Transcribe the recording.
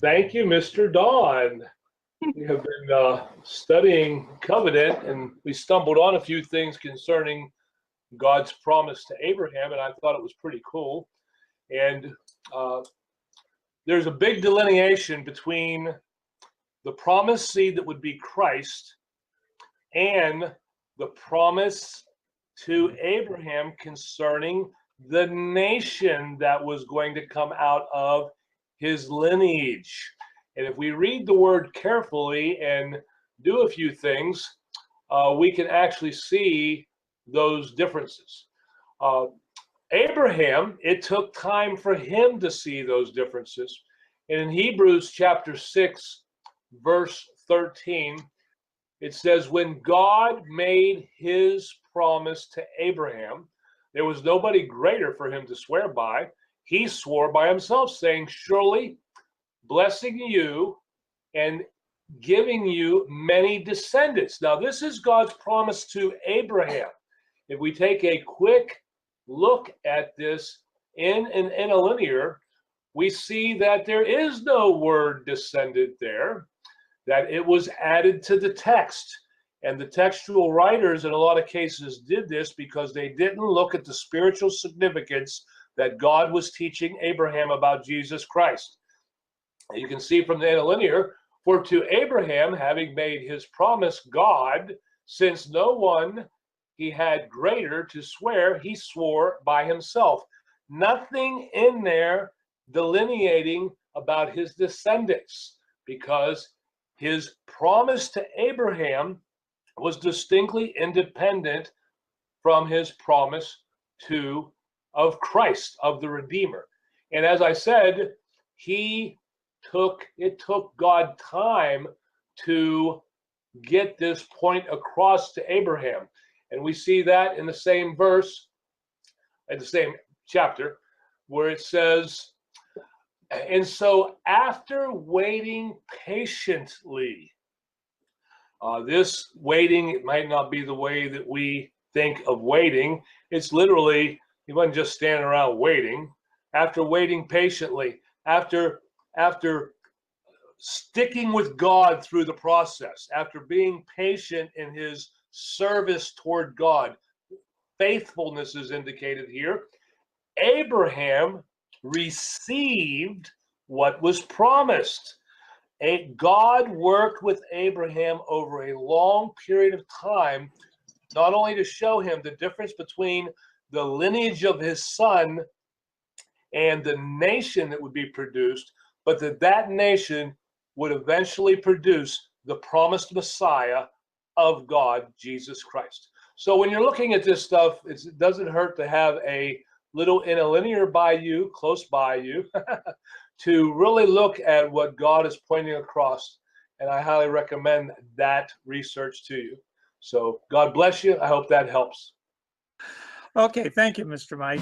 Thank you, Mr. Don. We have been studying covenant, and we stumbled on a few things concerning God's promise to Abraham, and I thought it was pretty cool. And there's a big delineation between the promised seed that would be Christ and the promise to Abraham concerning the nation that was going to come out of his lineage. And if we read the word carefully and do a few things, we can actually see those differences. Abraham, it took time for him to see those differences. And in Hebrews chapter 6, verse 13, it says, when God made his promise to Abraham, there was nobody greater for him to swear by. He swore by himself, saying, surely blessing you and giving you many descendants. Now, this is God's promise to Abraham. If we take a quick look at this in an interlinear, we see that there is no word descendant there, that it was added to the text. And the textual writers in a lot of cases did this because they didn't look at the spiritual significance that God was teaching Abraham about Jesus Christ. And you can see from the interlinear, for to Abraham, having made his promise, God, since no one he had greater to swear, he swore by himself. Nothing in there delineating about his descendants, because his promise to Abraham was distinctly independent from his promise of Christ, of the Redeemer. And as I said, it took God time to get this point across to Abraham. And we see that in the same verse, in the same chapter, where it says, and so after waiting patiently, this waiting, it might not be the way that we think of waiting. It's literally, he wasn't just standing around waiting. After waiting patiently, after sticking with God through the process, after being patient in his service toward God, faithfulness is indicated here. Abraham received what was promised. God worked with Abraham over a long period of time, not only to show him the difference between the lineage of his son and the nation that would be produced, but that nation would eventually produce the promised Messiah of God, Jesus Christ. So when you're looking at this stuff, it doesn't hurt to have a little interlinear by you, close by you, to really look at what God is pointing across. And I highly recommend that research to you. So God bless you. I hope that helps. Okay, thank you, Mr. Mike.